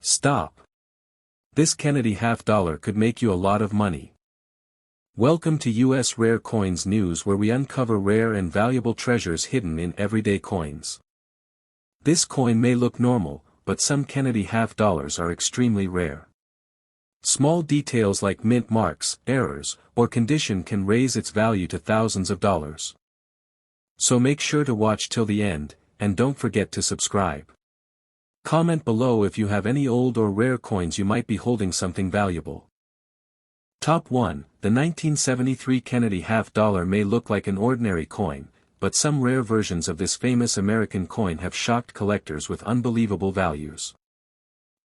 Stop. This Kennedy $50 could make you a lot of money. Welcome to US Rare Coins News, where we uncover rare and valuable treasures hidden in everyday coins. This coin may look normal, but some Kennedy $50 are extremely rare. Small details like mint marks, errors, or condition can raise its value to thousands of dollars. So make sure to watch till the end, and don't forget to subscribe. Comment below if you have any old or rare coins you might be holding something valuable. Top 1. The 1973 Kennedy $50 may look like an ordinary coin, but some rare versions of this famous American coin have shocked collectors with unbelievable values.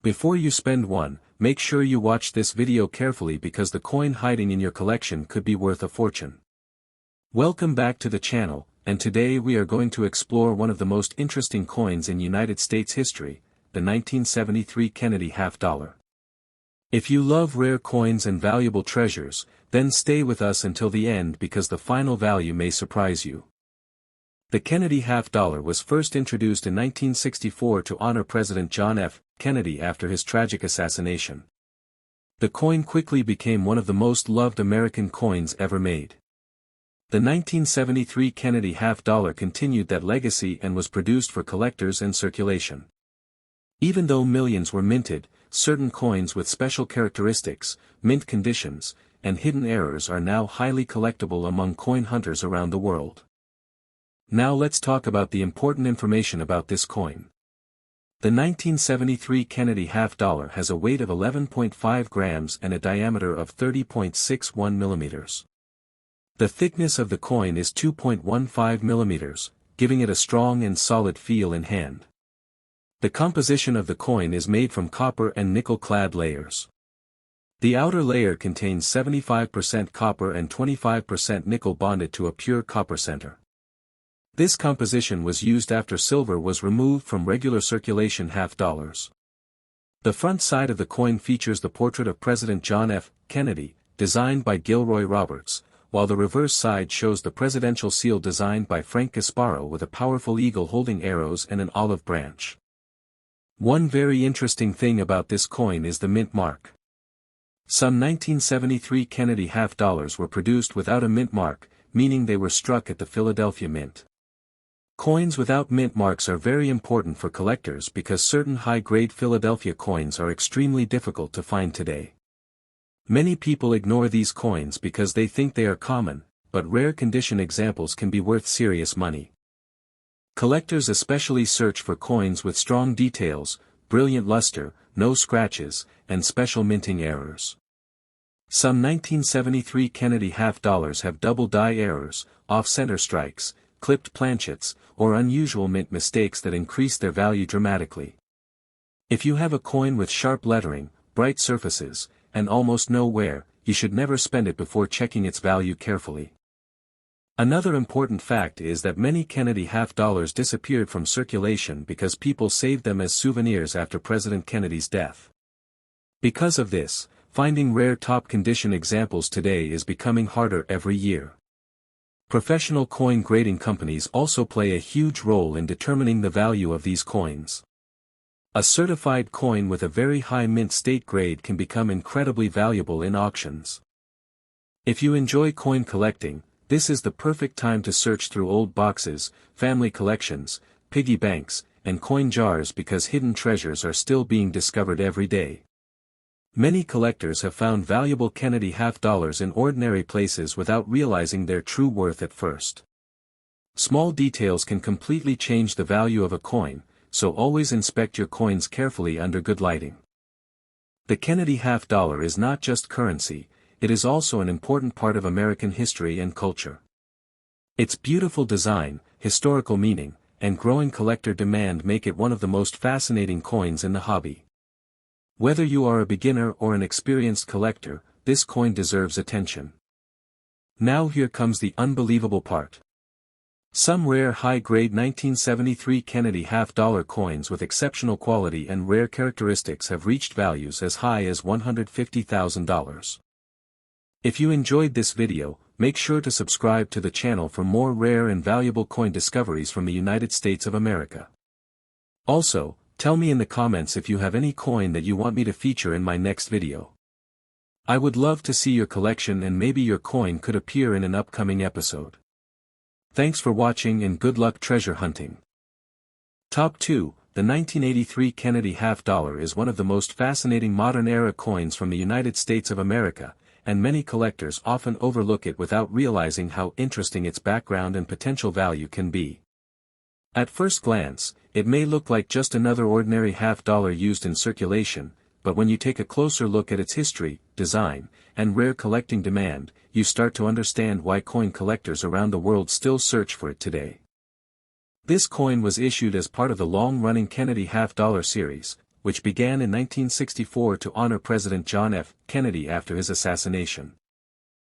Before you spend one, make sure you watch this video carefully because the coin hiding in your collection could be worth a fortune. Welcome back to the channel, and today we are going to explore one of the most interesting coins in United States history, the 1973 Kennedy $50. If you love rare coins and valuable treasures, then stay with us until the end because the final value may surprise you. The Kennedy $50 was first introduced in 1964 to honor President John F. Kennedy after his tragic assassination. The coin quickly became one of the most loved American coins ever made. The 1973 Kennedy $50 continued that legacy and was produced for collectors and circulation. Even though millions were minted, certain coins with special characteristics, mint conditions, and hidden errors are now highly collectible among coin hunters around the world. Now let's talk about the important information about this coin. The 1973 Kennedy $50 has a weight of 11.5 grams and a diameter of 30.61 millimeters. The thickness of the coin is 2.15 millimeters, giving it a strong and solid feel in hand. The composition of the coin is made from copper and nickel-clad layers. The outer layer contains 75% copper and 25% nickel bonded to a pure copper center. This composition was used after silver was removed from regular circulation $50. The front side of the coin features the portrait of President John F. Kennedy, designed by Gilroy Roberts, while the reverse side shows the presidential seal designed by Frank Gasparro with a powerful eagle holding arrows and an olive branch. One very interesting thing about this coin is the mint mark. Some 1973 Kennedy $50 were produced without a mint mark, meaning they were struck at the Philadelphia Mint. Coins without mint marks are very important for collectors because certain high-grade Philadelphia coins are extremely difficult to find today. Many people ignore these coins because they think they are common, but rare condition examples can be worth serious money. Collectors especially search for coins with strong details, brilliant luster, no scratches, and special minting errors. Some 1973 Kennedy $50 have double die errors, off-center strikes, clipped planchets, or unusual mint mistakes that increase their value dramatically. If you have a coin with sharp lettering, bright surfaces, and almost no wear, you should never spend it before checking its value carefully. Another important fact is that many Kennedy $50 disappeared from circulation because people saved them as souvenirs after President Kennedy's death. Because of this, finding rare top-condition examples today is becoming harder every year. Professional coin grading companies also play a huge role in determining the value of these coins. A certified coin with a very high mint state grade can become incredibly valuable in auctions. If you enjoy coin collecting, this is the perfect time to search through old boxes, family collections, piggy banks, and coin jars because hidden treasures are still being discovered every day. Many collectors have found valuable Kennedy $50 in ordinary places without realizing their true worth at first. Small details can completely change the value of a coin, so always inspect your coins carefully under good lighting. The Kennedy $50 is not just currency, it is also an important part of American history and culture. Its beautiful design, historical meaning, and growing collector demand make it one of the most fascinating coins in the hobby. Whether you are a beginner or an experienced collector, this coin deserves attention. Now here comes the unbelievable part. Some rare high-grade 1973 Kennedy $50 coins with exceptional quality and rare characteristics have reached values as high as $150,000. If you enjoyed this video, make sure to subscribe to the channel for more rare and valuable coin discoveries from the United States of America. Also, Tell me in the comments if you have any coin that you want me to feature in my next video. I would love to see your collection and maybe your coin could appear in an upcoming episode. Thanks for watching and good luck treasure hunting. Top 2. The 1983 Kennedy half dollar is one of the most fascinating modern-era coins from the United States of America, and many collectors often overlook it without realizing how interesting its background and potential value can be. At first glance, it may look like just another ordinary half dollar used in circulation, but when you take a closer look at its history, design, and rare collecting demand, you start to understand why coin collectors around the world still search for it today. This coin was issued as part of the long-running Kennedy half-dollar series, which began in 1964 to honor President John F. Kennedy after his assassination.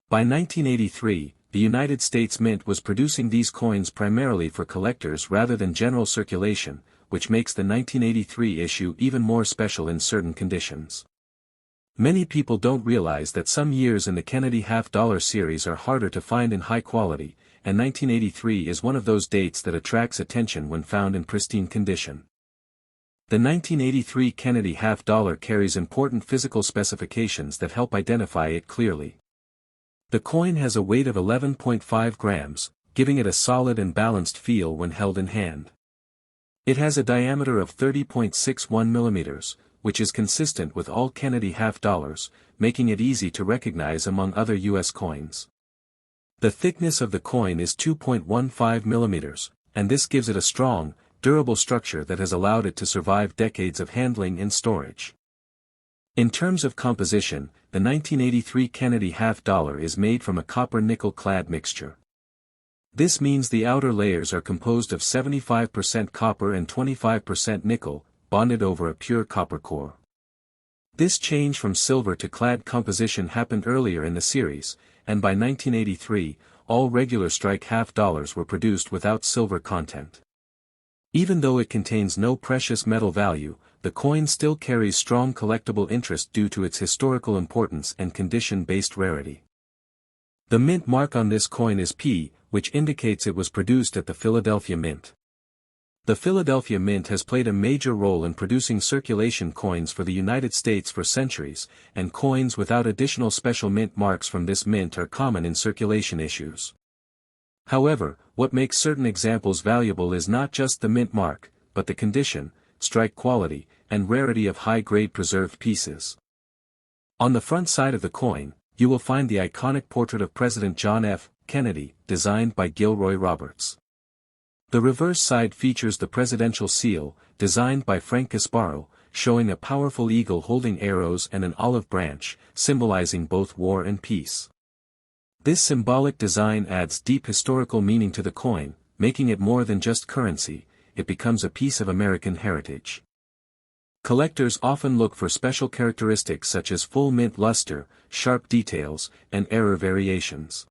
By 1983, the United States Mint was producing these coins primarily for collectors rather than general circulation, which makes the 1983 issue even more special in certain conditions. Many people don't realize that some years in the Kennedy half-dollar series are harder to find in high quality, and 1983 is one of those dates that attracts attention when found in pristine condition. The 1983 Kennedy half dollar carries important physical specifications that help identify it clearly. The coin has a weight of 11.5 grams, giving it a solid and balanced feel when held in hand. It has a diameter of 30.61 millimeters, which is consistent with all Kennedy half dollars, making it easy to recognize among other U.S. coins. The thickness of the coin is 2.15 millimeters, and this gives it a strong, durable structure that has allowed it to survive decades of handling and storage. In terms of composition, the 1983 Kennedy half dollar is made from a copper-nickel clad mixture. This means the outer layers are composed of 75% copper and 25% nickel, bonded over a pure copper core. This change from silver to clad composition happened earlier in the series, and by 1983, all regular strike half dollars were produced without silver content. Even though it contains no precious metal value, the coin still carries strong collectible interest due to its historical importance and condition-based rarity. The mint mark on this coin is P, which indicates it was produced at the Philadelphia Mint. The Philadelphia Mint has played a major role in producing circulation coins for the United States for centuries, and coins without additional special mint marks from this mint are common in circulation issues. However, what makes certain examples valuable is not just the mint mark, but the condition, strike quality, and rarity of high-grade preserved pieces. On the front side of the coin, you will find the iconic portrait of President John F. Kennedy, designed by Gilroy Roberts. The reverse side features the presidential seal, designed by Frank Gasparro, showing a powerful eagle holding arrows and an olive branch, symbolizing both war and peace. This symbolic design adds deep historical meaning to the coin, making it more than just currency, it becomes a piece of American heritage. Collectors often look for special characteristics such as full mint luster, sharp details, and error variations.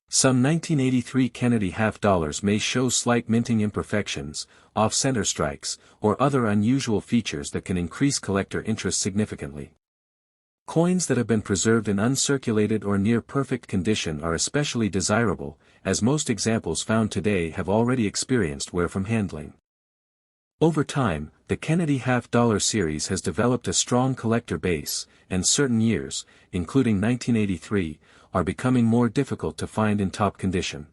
Some 1983 Kennedy half dollars may show slight minting imperfections, off-center strikes, or other unusual features that can increase collector interest significantly. Coins that have been preserved in uncirculated or near-perfect condition are especially desirable, as most examples found today have already experienced wear from handling. Over time, the Kennedy half-dollar series has developed a strong collector base, and certain years, including 1983, are becoming more difficult to find in top condition.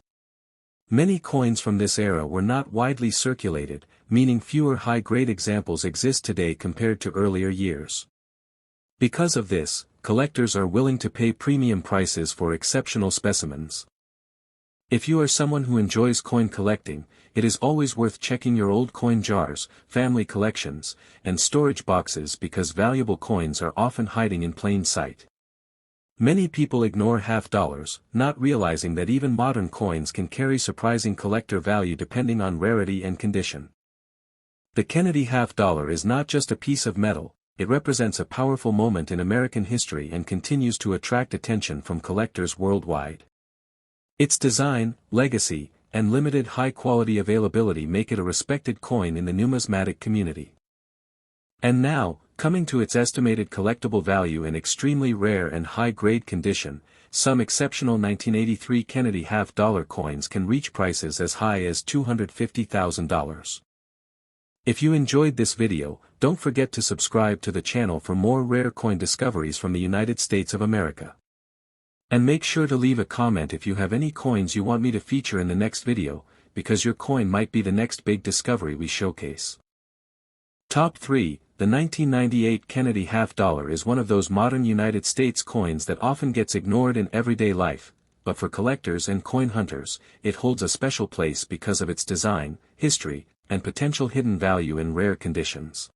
Many coins from this era were not widely circulated, meaning fewer high-grade examples exist today compared to earlier years. Because of this, collectors are willing to pay premium prices for exceptional specimens. If you are someone who enjoys coin collecting, it is always worth checking your old coin jars, family collections, and storage boxes because valuable coins are often hiding in plain sight. Many people ignore half dollars, not realizing that even modern coins can carry surprising collector value depending on rarity and condition. The Kennedy half dollar is not just a piece of metal, it represents a powerful moment in American history and continues to attract attention from collectors worldwide. Its design, legacy, and limited high-quality availability make it a respected coin in the numismatic community. And now, coming to its estimated collectible value in extremely rare and high-grade condition, some exceptional 1983 Kennedy half-dollar coins can reach prices as high as $250,000. If you enjoyed this video, don't forget to subscribe to the channel for more rare coin discoveries from the United States of America. And make sure to leave a comment if you have any coins you want me to feature in the next video, because your coin might be the next big discovery we showcase. Top 3. The 1998 Kennedy half dollar is one of those modern United States coins that often gets ignored in everyday life, but for collectors and coin hunters, it holds a special place because of its design, history, and potential hidden value in rare conditions.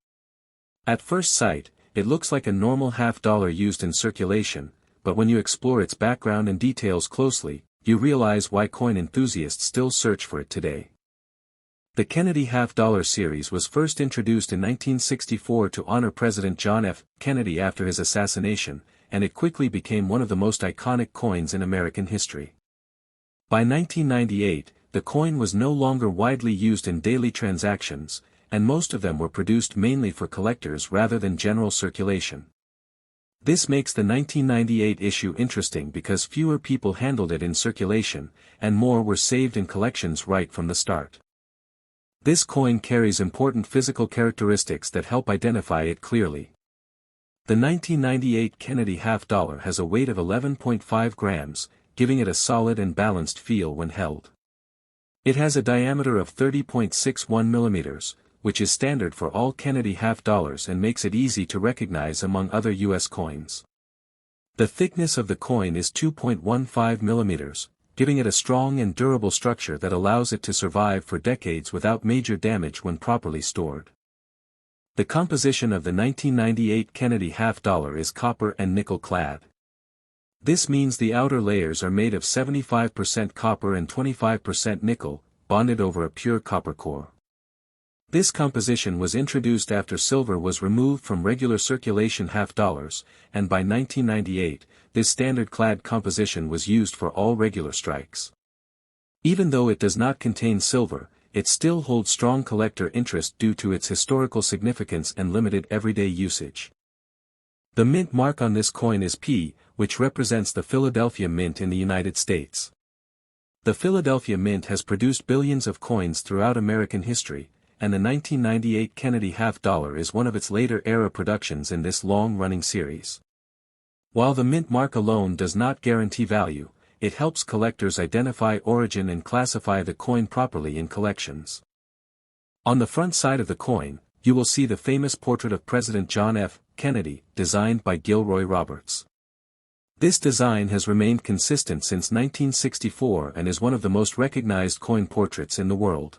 At first sight, it looks like a normal half dollar used in circulation, but when you explore its background and details closely, you realize why coin enthusiasts still search for it today. The Kennedy half dollar series was first introduced in 1964 to honor President John F. Kennedy after his assassination, and it quickly became one of the most iconic coins in American history. By 1998, the coin was no longer widely used in daily transactions, and most of them were produced mainly for collectors rather than general circulation. This makes the 1998 issue interesting because fewer people handled it in circulation, and more were saved in collections right from the start. This coin carries important physical characteristics that help identify it clearly. The 1998 Kennedy half dollar has a weight of 11.5 grams, giving it a solid and balanced feel when held. It has a diameter of 30.61 millimeters, which is standard for all Kennedy half dollars and makes it easy to recognize among other U.S. coins. The thickness of the coin is 2.15 millimeters, giving it a strong and durable structure that allows it to survive for decades without major damage when properly stored. The composition of the 1998 Kennedy half dollar is copper and nickel clad. This means the outer layers are made of 75% copper and 25% nickel, bonded over a pure copper core. This composition was introduced after silver was removed from regular circulation half dollars, and by 1998, this standard clad composition was used for all regular strikes. Even though it does not contain silver, it still holds strong collector interest due to its historical significance and limited everyday usage. The mint mark on this coin is P, which represents the Philadelphia Mint in the United States. The Philadelphia Mint has produced billions of coins throughout American history, and the 1998 Kennedy half dollar is one of its later era productions in this long-running series. While the mint mark alone does not guarantee value, it helps collectors identify origin and classify the coin properly in collections. On the front side of the coin, you will see the famous portrait of President John F. Kennedy, designed by Gilroy Roberts. This design has remained consistent since 1964 and is one of the most recognized coin portraits in the world.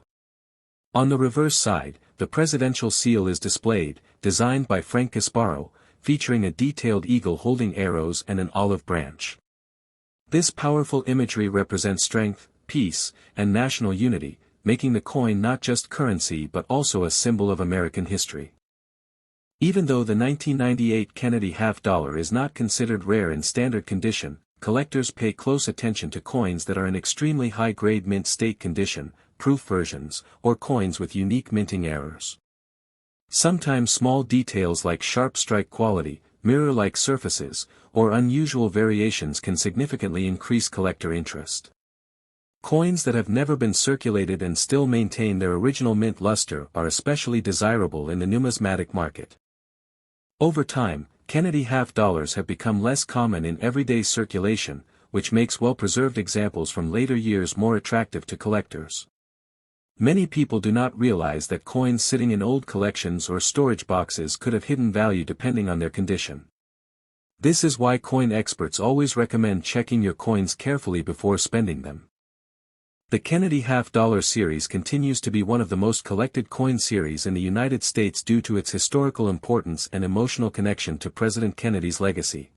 On the reverse side, the presidential seal is displayed, designed by Frank Gasparo, featuring a detailed eagle holding arrows and an olive branch. This powerful imagery represents strength, peace, and national unity, making the coin not just currency but also a symbol of American history. Even though the 1998 Kennedy half dollar is not considered rare in standard condition, collectors pay close attention to coins that are in extremely high-grade mint state condition, proof versions, or coins with unique minting errors. Sometimes small details like sharp strike quality, mirror-like surfaces, or unusual variations can significantly increase collector interest. Coins that have never been circulated and still maintain their original mint luster are especially desirable in the numismatic market. Over time, Kennedy half dollars have become less common in everyday circulation, which makes well-preserved examples from later years more attractive to collectors. Many people do not realize that coins sitting in old collections or storage boxes could have hidden value depending on their condition. This is why coin experts always recommend checking your coins carefully before spending them. The Kennedy half dollar series continues to be one of the most collected coin series in the United States due to its historical importance and emotional connection to President Kennedy's legacy.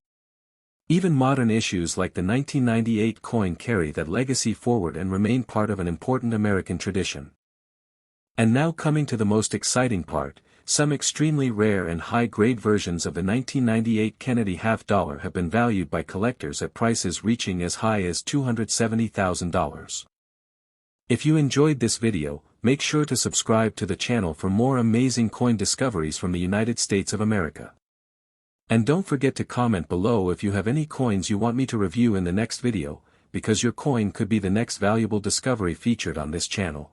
Even modern issues like the 1998 coin carry that legacy forward and remain part of an important American tradition. And now coming to the most exciting part, some extremely rare and high-grade versions of the 1998 Kennedy half dollar have been valued by collectors at prices reaching as high as $270,000. If you enjoyed this video, make sure to subscribe to the channel for more amazing coin discoveries from the United States of America. And don't forget to comment below if you have any coins you want me to review in the next video, because your coin could be the next valuable discovery featured on this channel.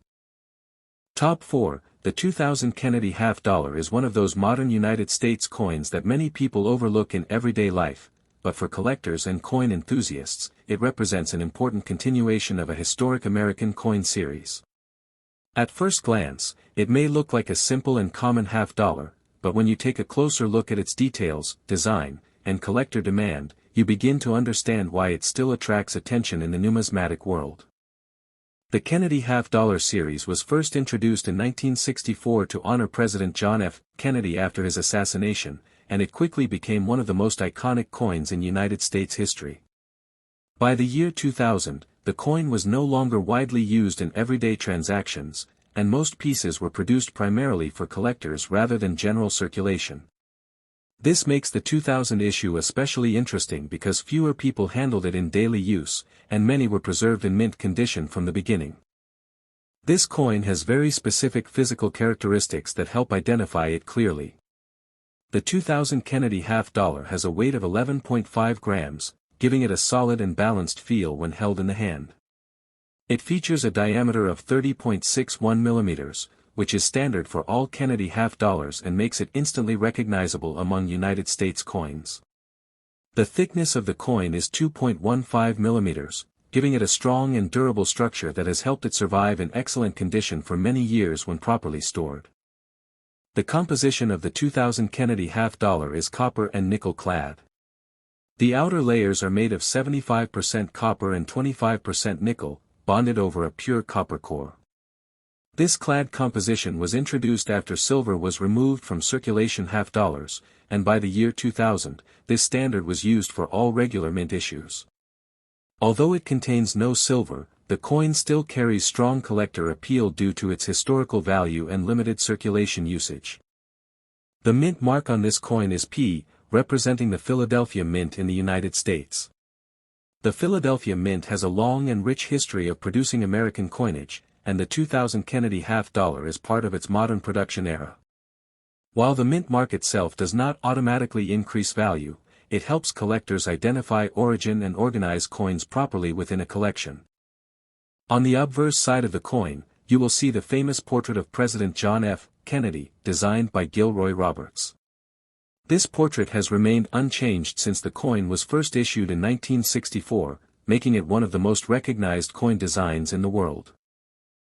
Top 4. the 2000 Kennedy half-dollar is one of those modern United States coins that many people overlook in everyday life, but for collectors and coin enthusiasts, it represents an important continuation of a historic American coin series. At first glance, it may look like a simple and common half-dollar, but when you take a closer look at its details, design, and collector demand, you begin to understand why it still attracts attention in the numismatic world. The Kennedy half-dollar series was first introduced in 1964 to honor President John F. Kennedy after his assassination, and it quickly became one of the most iconic coins in United States history. By the year 2000, the coin was no longer widely used in everyday transactions, and most pieces were produced primarily for collectors rather than general circulation. This makes the 2000 issue especially interesting because fewer people handled it in daily use, and many were preserved in mint condition from the beginning. This coin has very specific physical characteristics that help identify it clearly. The 2000 Kennedy half-dollar has a weight of 11.5 grams, giving it a solid and balanced feel when held in the hand. It features a diameter of 30.61 millimeters, which is standard for all Kennedy half-dollars and makes it instantly recognizable among United States coins. The thickness of the coin is 2.15 millimeters, giving it a strong and durable structure that has helped it survive in excellent condition for many years when properly stored. The composition of the 2000 Kennedy half-dollar is copper and nickel clad. The outer layers are made of 75% copper and 25% nickel, bonded over a pure copper core. This clad composition was introduced after silver was removed from circulation half-dollars, and by the year 2000, this standard was used for all regular mint issues. Although it contains no silver, the coin still carries strong collector appeal due to its historical value and limited circulation usage. The mint mark on this coin is P, representing the Philadelphia Mint in the United States. The Philadelphia Mint has a long and rich history of producing American coinage, and the 2000 Kennedy half-dollar is part of its modern production era. While the mint mark itself does not automatically increase value, it helps collectors identify origin and organize coins properly within a collection. On the obverse side of the coin, you will see the famous portrait of President John F. Kennedy, designed by Gilroy Roberts. This portrait has remained unchanged since the coin was first issued in 1964, making it one of the most recognized coin designs in the world.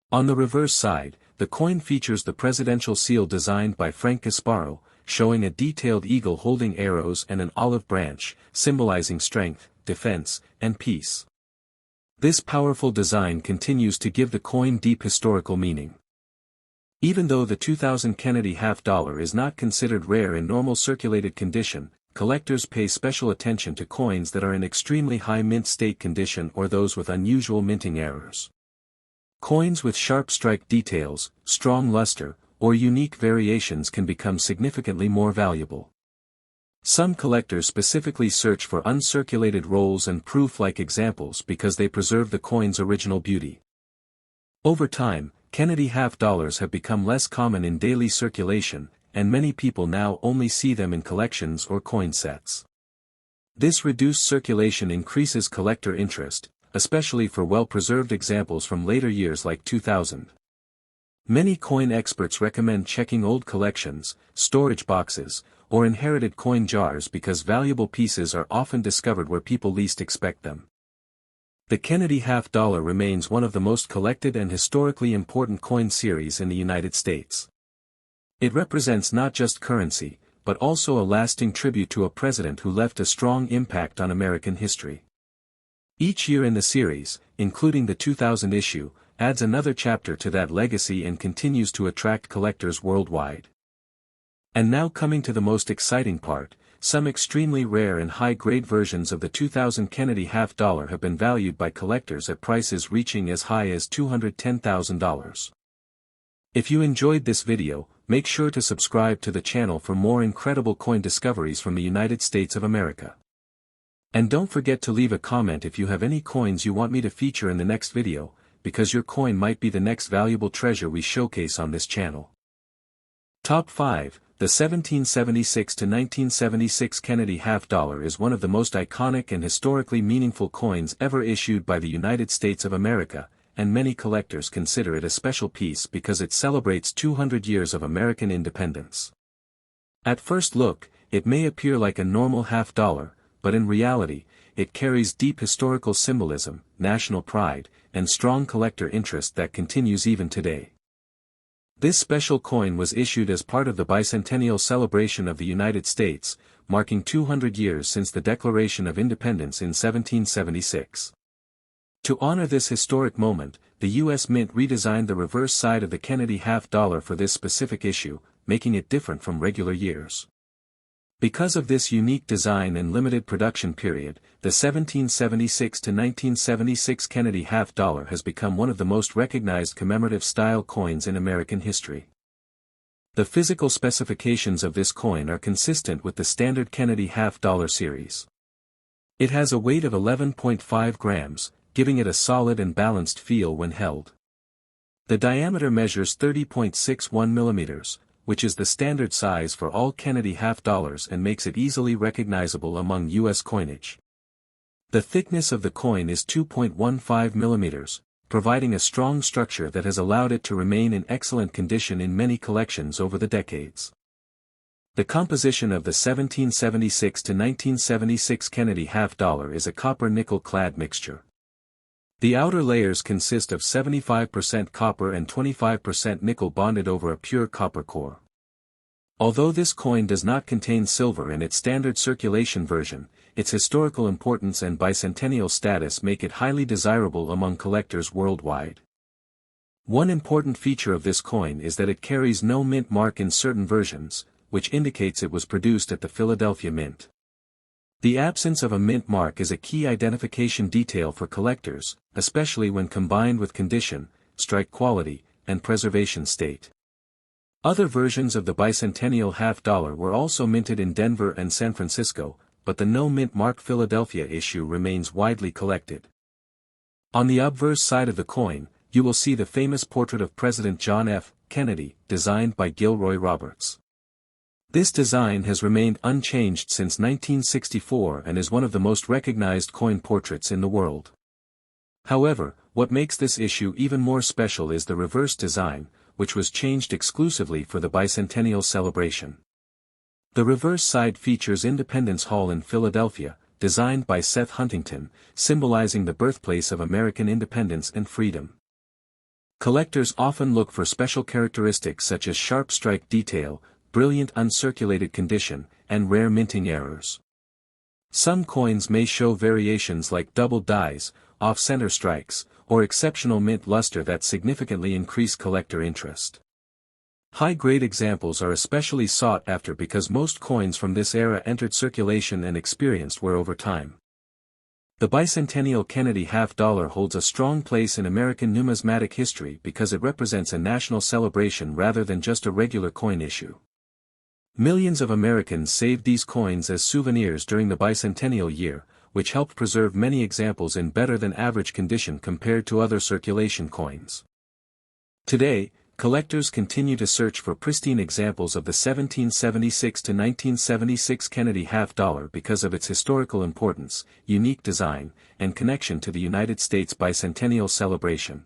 On the reverse side, the coin features the presidential seal designed by Frank Gasparro, showing a detailed eagle holding arrows and an olive branch, symbolizing strength, defense, and peace. This powerful design continues to give the coin deep historical meaning. Even though the 2000 Kennedy half-dollar is not considered rare in normal circulated condition, collectors pay special attention to coins that are in extremely high mint state condition or those with unusual minting errors. Coins with sharp strike details, strong luster, or unique variations can become significantly more valuable. Some collectors specifically search for uncirculated rolls and proof-like examples because they preserve the coin's original beauty. Over time, Kennedy half-dollars have become less common in daily circulation, and many people now only see them in collections or coin sets. This reduced circulation increases collector interest, especially for well-preserved examples from later years like 2000. Many coin experts recommend checking old collections, storage boxes, or inherited coin jars because valuable pieces are often discovered where people least expect them. The Kennedy half-dollar remains one of the most collected and historically important coin series in the United States. It represents not just currency, but also a lasting tribute to a president who left a strong impact on American history. Each year in the series, including the 2000 issue, adds another chapter to that legacy and continues to attract collectors worldwide. And now coming to the most exciting part, some extremely rare and high-grade versions of the 2000 Kennedy half-dollar have been valued by collectors at prices reaching as high as $210,000. If you enjoyed this video, make sure to subscribe to the channel for more incredible coin discoveries from the United States of America. And don't forget to leave a comment if you have any coins you want me to feature in the next video, because your coin might be the next valuable treasure we showcase on this channel. Top 5. The 1776 to 1976 Kennedy half-dollar is one of the most iconic and historically meaningful coins ever issued by the United States of America, and many collectors consider it a special piece because it celebrates 200 years of American independence. At first look, it may appear like a normal $half, but in reality, it carries deep historical symbolism, national pride, and strong collector interest that continues even today. This special coin was issued as part of the bicentennial celebration of the United States, marking 200 years since the Declaration of Independence in 1776. To honor this historic moment, the U.S. Mint redesigned the reverse side of the Kennedy $half for this specific issue, making it different from regular years. Because of this unique design and limited production period, the 1776 to 1976 Kennedy $half has become one of the most recognized commemorative style coins in American history. The physical specifications of this coin are consistent with the standard Kennedy $half series. It has a weight of 11.5 grams, giving it a solid and balanced feel when held. The diameter measures 30.61 millimeters, which is the standard size for all Kennedy $half and makes it easily recognizable among U.S. coinage. The thickness of the coin is 2.15 millimeters, providing a strong structure that has allowed it to remain in excellent condition in many collections over the decades. The composition of the 1776 to 1976 Kennedy $half is a copper-nickel clad mixture. The outer layers consist of 75% copper and 25% nickel bonded over a pure copper core. Although this coin does not contain silver in its standard circulation version, its historical importance and bicentennial status make it highly desirable among collectors worldwide. One important feature of this coin is that it carries no mint mark in certain versions, which indicates it was produced at the Philadelphia Mint. The absence of a mint mark is a key identification detail for collectors, especially when combined with condition, strike quality, and preservation state. Other versions of the bicentennial $half were also minted in Denver and San Francisco, but the no mint mark Philadelphia issue remains widely collected. On the obverse side of the coin, you will see the famous portrait of President John F. Kennedy, designed by Gilroy Roberts. This design has remained unchanged since 1964 and is one of the most recognized coin portraits in the world. However, what makes this issue even more special is the reverse design, which was changed exclusively for the bicentennial celebration. The reverse side features Independence Hall in Philadelphia, designed by Seth Huntington, symbolizing the birthplace of American independence and freedom. Collectors often look for special characteristics such as sharp strike detail, brilliant uncirculated condition, and rare minting errors. Some coins may show variations like double dies, off-center strikes, or exceptional mint luster that significantly increase collector interest. High-grade examples are especially sought after because most coins from this era entered circulation and experienced wear over time. The bicentennial Kennedy $half holds a strong place in American numismatic history because it represents a national celebration rather than just a regular coin issue. Millions of Americans saved these coins as souvenirs during the bicentennial year, which helped preserve many examples in better-than-average condition compared to other circulation coins. Today, collectors continue to search for pristine examples of the 1776 to 1976 Kennedy $half because of its historical importance, unique design, and connection to the United States bicentennial celebration.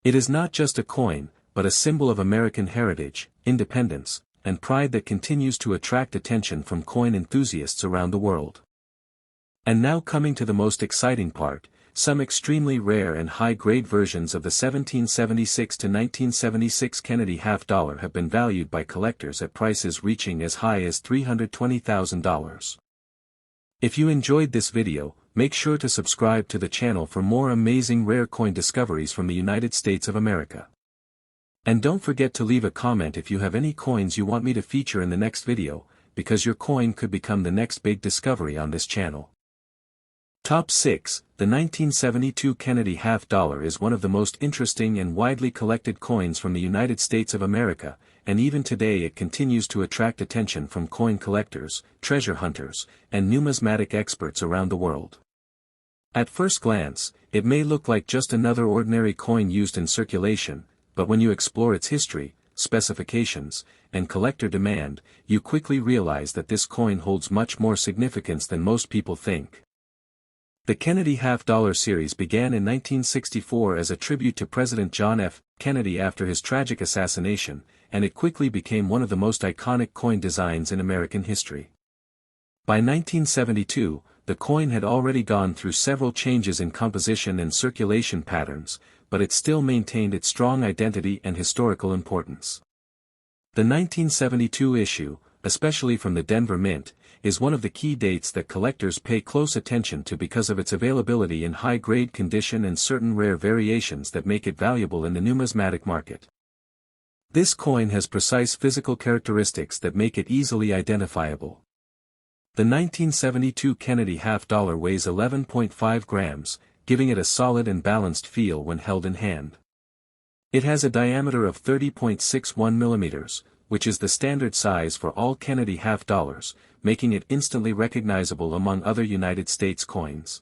It is not just a coin, but a symbol of American heritage, independence, and pride that continues to attract attention from coin enthusiasts around the world. And now coming to the most exciting part, some extremely rare and high-grade versions of the 1776 to 1976 Kennedy $half have been valued by collectors at prices reaching as high as $320,000. If you enjoyed this video, make sure to subscribe to the channel for more amazing rare coin discoveries from the United States of America. And don't forget to leave a comment if you have any coins you want me to feature in the next video, because your coin could become the next big discovery on this channel. Top 6. The 1972 Kennedy $half is one of the most interesting and widely collected coins from the United States of America, and even today it continues to attract attention from coin collectors, treasure hunters, and numismatic experts around the world. At first glance, it may look like just another ordinary coin used in circulation, but when you explore its history, specifications, and collector demand, you quickly realize that this coin holds much more significance than most people think. The Kennedy half-dollar series began in 1964 as a tribute to President John F. Kennedy after his tragic assassination, and it quickly became one of the most iconic coin designs in American history. By 1972, the coin had already gone through several changes in composition and circulation patterns, but it still maintained its strong identity and historical importance. The 1972 issue, especially from the Denver Mint, is one of the key dates that collectors pay close attention to because of its availability in high-grade condition and certain rare variations that make it valuable in the numismatic market. This coin has precise physical characteristics that make it easily identifiable. The 1972 Kennedy half-dollar weighs 11.5 grams, giving it a solid and balanced feel when held in hand. It has a diameter of 30.61 millimeters, which is the standard size for all Kennedy half-dollars, making it instantly recognizable among other United States coins.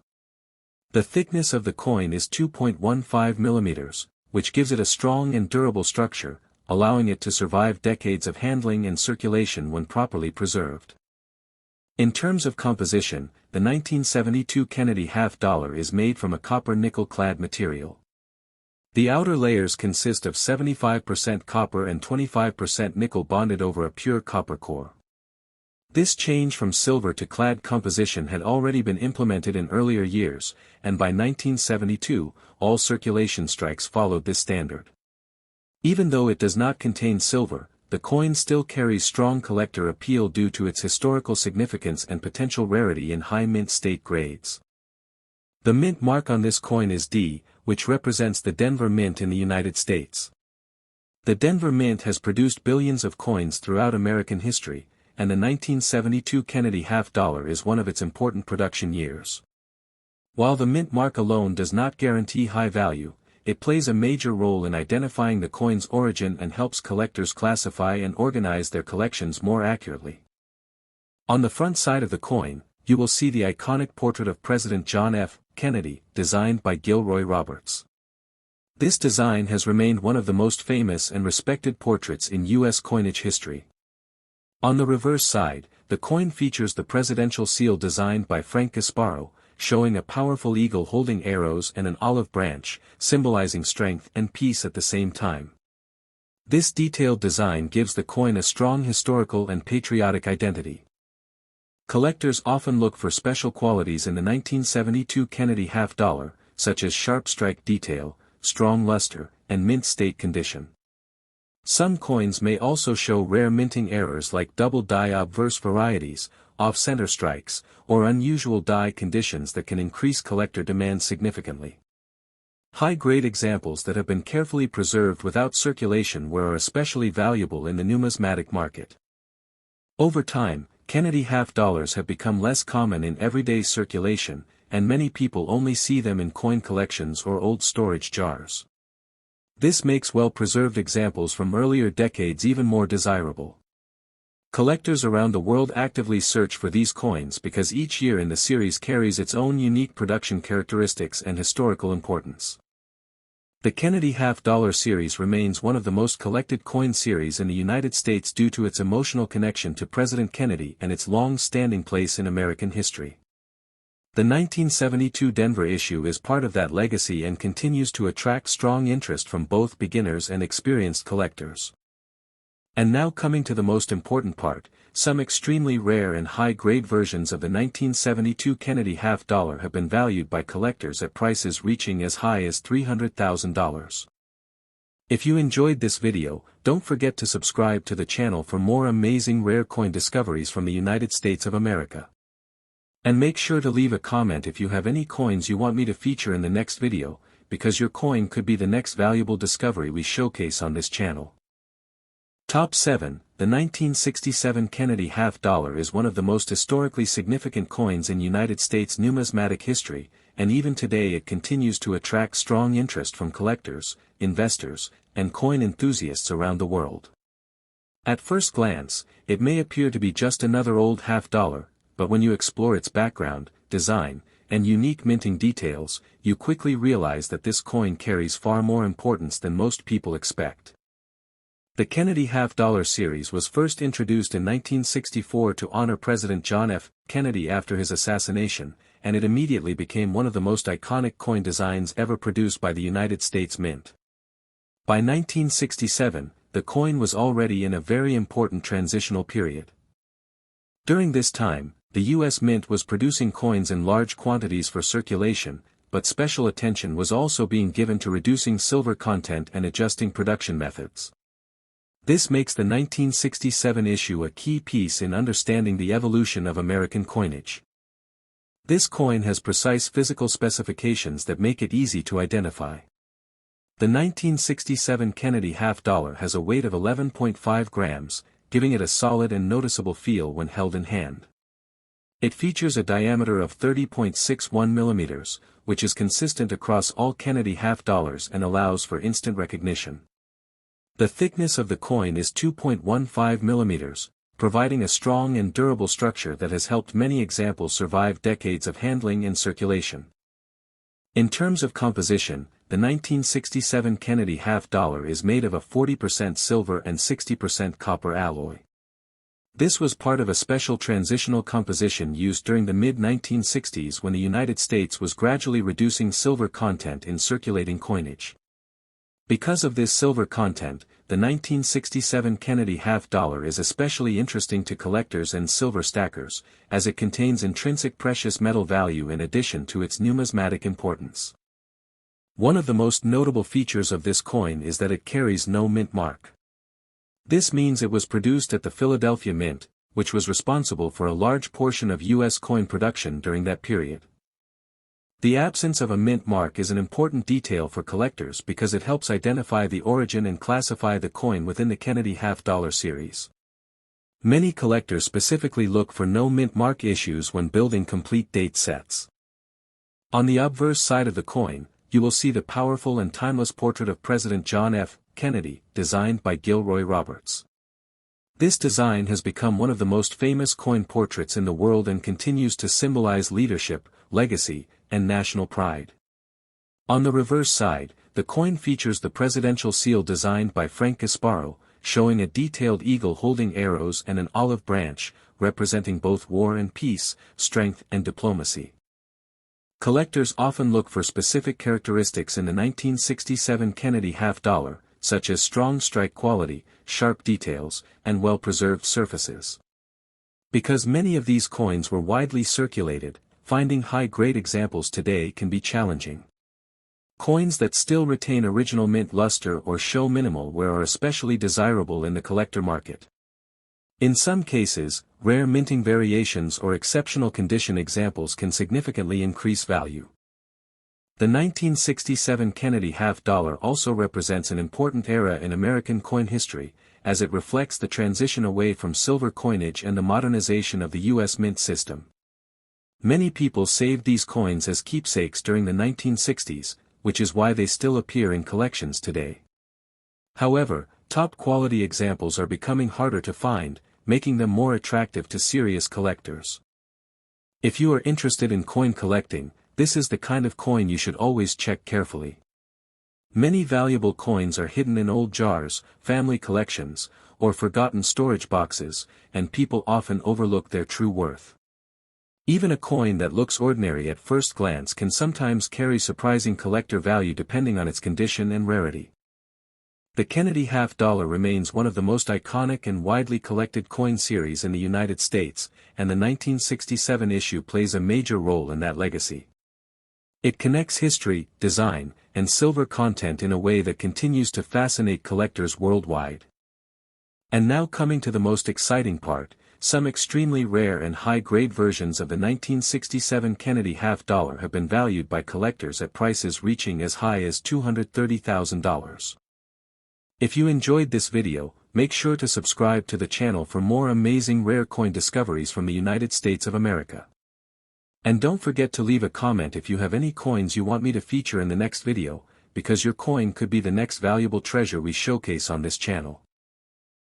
The thickness of the coin is 2.15 millimeters, which gives it a strong and durable structure, allowing it to survive decades of handling and circulation when properly preserved. In terms of composition, the 1972 Kennedy half-dollar is made from a copper nickel-clad material. The outer layers consist of 75% copper and 25% nickel bonded over a pure copper core. This change from silver to clad composition had already been implemented in earlier years, and by 1972, all circulation strikes followed this standard. Even though it does not contain silver, the coin still carries strong collector appeal due to its historical significance and potential rarity in high mint state grades. The mint mark on this coin is D, which represents the Denver Mint in the United States. The Denver Mint has produced billions of coins throughout American history, and the 1972 Kennedy half-dollar is one of its important production years. While the mint mark alone does not guarantee high value, it plays a major role in identifying the coin's origin and helps collectors classify and organize their collections more accurately. On the front side of the coin, you will see the iconic portrait of President John F. Kennedy, designed by Gilroy Roberts. This design has remained one of the most famous and respected portraits in U.S. coinage history. On the reverse side, the coin features the presidential seal designed by Frank Gasparro, showing a powerful eagle holding arrows and an olive branch, symbolizing strength and peace at the same time. This detailed design gives the coin a strong historical and patriotic identity. Collectors often look for special qualities in the 1972 Kennedy half-dollar, such as sharp strike detail, strong luster, and mint state condition. Some coins may also show rare minting errors like double die obverse varieties, off-center strikes, or unusual die conditions that can increase collector demand significantly. High-grade examples that have been carefully preserved without circulation are especially valuable in the numismatic market. Over time, Kennedy half-dollars have become less common in everyday circulation, and many people only see them in coin collections or old storage jars. This makes well-preserved examples from earlier decades even more desirable. Collectors around the world actively search for these coins because each year in the series carries its own unique production characteristics and historical importance. The Kennedy half-dollar series remains one of the most collected coin series in the United States due to its emotional connection to President Kennedy and its long-standing place in American history. The 1972 Denver issue is part of that legacy and continues to attract strong interest from both beginners and experienced collectors. And now coming to the most important part, some extremely rare and high-grade versions of the 1972 Kennedy half-dollar have been valued by collectors at prices reaching as high as $300,000. If you enjoyed this video, don't forget to subscribe to the channel for more amazing rare coin discoveries from the United States of America. And make sure to leave a comment if you have any coins you want me to feature in the next video, because your coin could be the next valuable discovery we showcase on this channel. Top 7. The 1967 Kennedy half-dollar is one of the most historically significant coins in United States numismatic history, and even today it continues to attract strong interest from collectors, investors, and coin enthusiasts around the world. At first glance, it may appear to be just another old half-dollar, but when you explore its background, design, and unique minting details, you quickly realize that this coin carries far more importance than most people expect. The Kennedy half-dollar series was first introduced in 1964 to honor President John F. Kennedy after his assassination, and it immediately became one of the most iconic coin designs ever produced by the United States Mint. By 1967, the coin was already in a very important transitional period. During this time, the U.S. Mint was producing coins in large quantities for circulation, but special attention was also being given to reducing silver content and adjusting production methods. This makes the 1967 issue a key piece in understanding the evolution of American coinage. This coin has precise physical specifications that make it easy to identify. The 1967 Kennedy half-dollar has a weight of 11.5 grams, giving it a solid and noticeable feel when held in hand. It features a diameter of 30.61 millimeters, which is consistent across all Kennedy half-dollars and allows for instant recognition. The thickness of the coin is 2.15 millimeters, providing a strong and durable structure that has helped many examples survive decades of handling and circulation. In terms of composition, the 1967 Kennedy half-dollar is made of a 40% silver and 60% copper alloy. This was part of a special transitional composition used during the mid-1960s when the United States was gradually reducing silver content in circulating coinage. Because of this silver content, the 1967 Kennedy half-dollar is especially interesting to collectors and silver stackers, as it contains intrinsic precious metal value in addition to its numismatic importance. One of the most notable features of this coin is that it carries no mint mark. This means it was produced at the Philadelphia Mint, which was responsible for a large portion of U.S. coin production during that period. The absence of a mint mark is an important detail for collectors because it helps identify the origin and classify the coin within the Kennedy half-dollar series. Many collectors specifically look for no mint mark issues when building complete date sets. On the obverse side of the coin, you will see the powerful and timeless portrait of President John F. Kennedy, designed by Gilroy Roberts. This design has become one of the most famous coin portraits in the world and continues to symbolize leadership, legacy, and national pride. On the reverse side, the coin features the presidential seal designed by Frank Gasparro, showing a detailed eagle holding arrows and an olive branch, representing both war and peace, strength and diplomacy. Collectors often look for specific characteristics in the 1967 Kennedy half-dollar, such as strong strike quality, sharp details, and well-preserved surfaces. Because many of these coins were widely circulated, finding high-grade examples today can be challenging. Coins that still retain original mint luster or show minimal wear are especially desirable in the collector market. In some cases, rare minting variations or exceptional condition examples can significantly increase value. The 1967 Kennedy half-dollar also represents an important era in American coin history, as it reflects the transition away from silver coinage and the modernization of the U.S. mint system. Many people saved these coins as keepsakes during the 1960s, which is why they still appear in collections today. However, top-quality examples are becoming harder to find, making them more attractive to serious collectors. If you are interested in coin collecting, this is the kind of coin you should always check carefully. Many valuable coins are hidden in old jars, family collections, or forgotten storage boxes, and people often overlook their true worth. Even a coin that looks ordinary at first glance can sometimes carry surprising collector value depending on its condition and rarity. The Kennedy half-dollar remains one of the most iconic and widely collected coin series in the United States, and the 1967 issue plays a major role in that legacy. It connects history, design, and silver content in a way that continues to fascinate collectors worldwide. And now coming to the most exciting part, some extremely rare and high-grade versions of the 1967 Kennedy half-dollar have been valued by collectors at prices reaching as high as $230,000. If you enjoyed this video, make sure to subscribe to the channel for more amazing rare coin discoveries from the United States of America. And don't forget to leave a comment if you have any coins you want me to feature in the next video, because your coin could be the next valuable treasure we showcase on this channel.